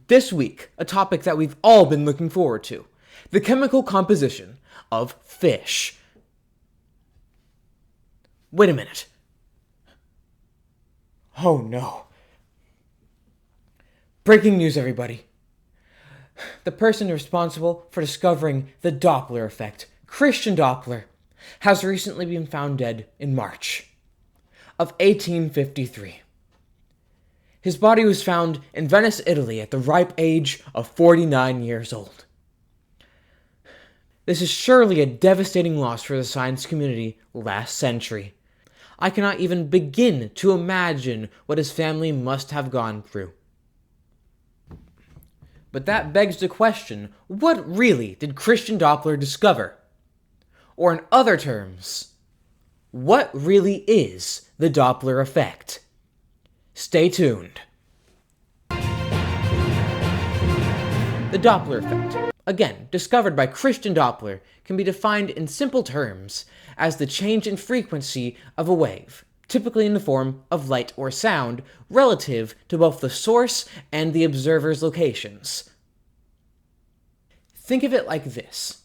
This week, a topic that we've all been looking forward to: the chemical composition of fish. Wait a minute. Oh no. Breaking news, everybody. The person responsible for discovering the Doppler effect, Christian Doppler, has recently been found dead in March of 1853. His body was found in Venice, Italy at the ripe age of 49 years old. This is surely a devastating loss for the science community last century. I cannot even begin to imagine what his family must have gone through. But that begs the question, what really did Christian Doppler discover? Or in other terms, what really is the Doppler effect? Stay tuned. The Doppler effect, again discovered by Christian Doppler, can be defined in simple terms as the change in frequency of a wave, typically in the form of light or sound, relative to both the source and the observer's locations. Think of it like this.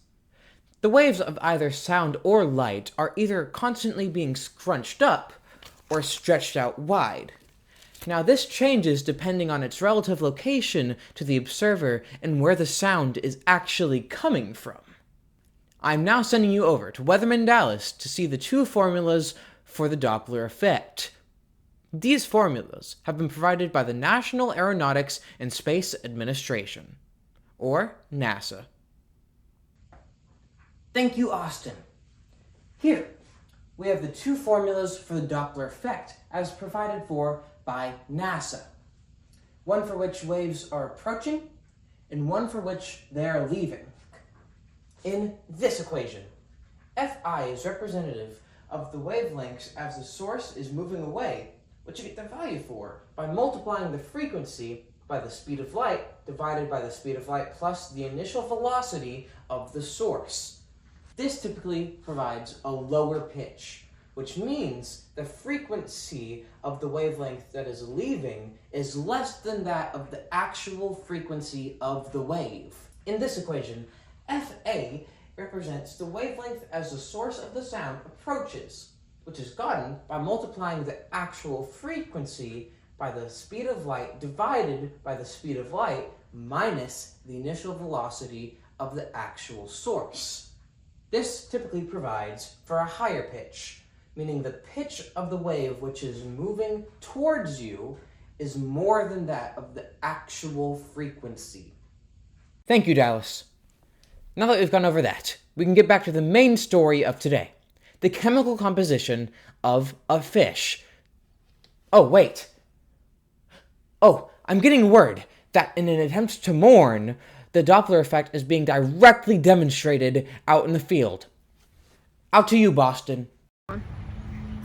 The waves of either sound or light are either constantly being scrunched up or stretched out wide. Now, this changes depending on its relative location to the observer and where the sound is actually coming from. I'm now sending you over to Weatherman Dallas to see the two formulas for the Doppler effect. These formulas have been provided by the National Aeronautics and Space Administration, or NASA. Thank you, Austin. Here, we have the two formulas for the Doppler effect as provided for by NASA. One for which waves are approaching, and one for which they are leaving. In this equation, Fi is representative of the wavelengths as the source is moving away, which you get the value for by multiplying the frequency by the speed of light divided by the speed of light plus the initial velocity of the source. This typically provides a lower pitch, which means the frequency of the wavelength that is leaving is less than that of the actual frequency of the wave. In this equation, Fa represents the wavelength as the source of the sound approaches, which is gotten by multiplying the actual frequency by the speed of light divided by the speed of light minus the initial velocity of the actual source. This typically provides for a higher pitch, meaning the pitch of the wave which is moving towards you is more than that of the actual frequency. Thank you, Dallas. Now that we've gone over that, we can get back to the main story of today: the chemical composition of a fish. Oh, wait. Oh, I'm getting word that in an attempt to mourn, the Doppler effect is being directly demonstrated out in the field. Out to you, Boston.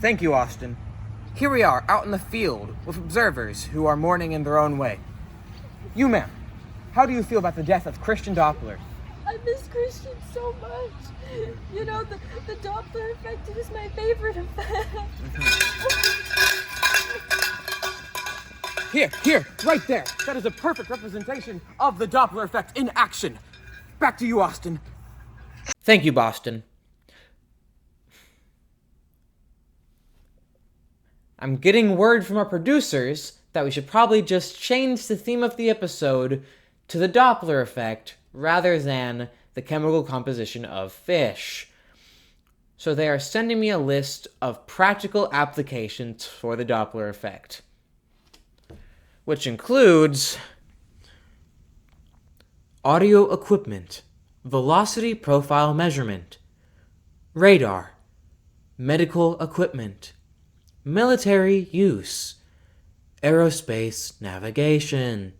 Thank you, Austin. Here we are, out in the field, with observers who are mourning in their own way. You, ma'am, how do you feel about the death of Christian Doppler? I miss Christian so much. You know, the Doppler effect is my favorite effect. Here, right there. That is a perfect representation of the Doppler effect in action. Back to you, Austin. Thank you, Boston. I'm getting word from our producers that we should probably just change the theme of the episode to the Doppler effect rather than the chemical composition of fish. So they are sending me a list of practical applications for the Doppler effect, which includes audio equipment, velocity profile measurement, radar, medical equipment, military use, aerospace navigation,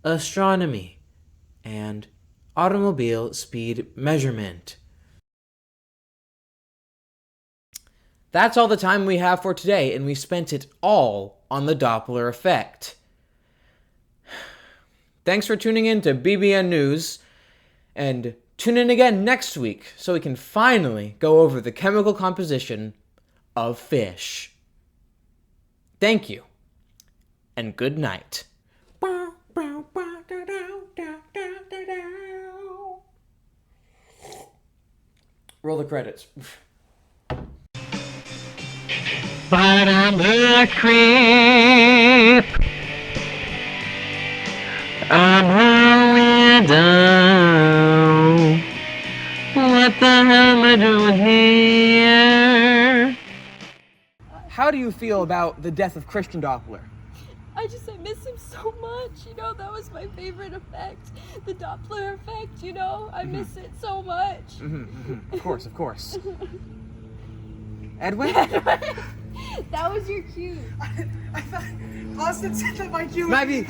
astronomy, and automobile speed measurement. That's all the time we have for today, and we spent it all on the Doppler effect. Thanks for tuning in to BBN News, and tune in again next week so we can finally go over the chemical composition of fish. Thank you, and good night. Roll the credits. But I'm a creep. I'm a widow. What the hell am I doing here? How do you feel about the death of Christian Doppler? I miss him so much, you know, that was my favorite effect. The Doppler effect, you know, I miss it so much. Of course. Edwin? That was your cue. I thought Austin said that my cue was... Maybe.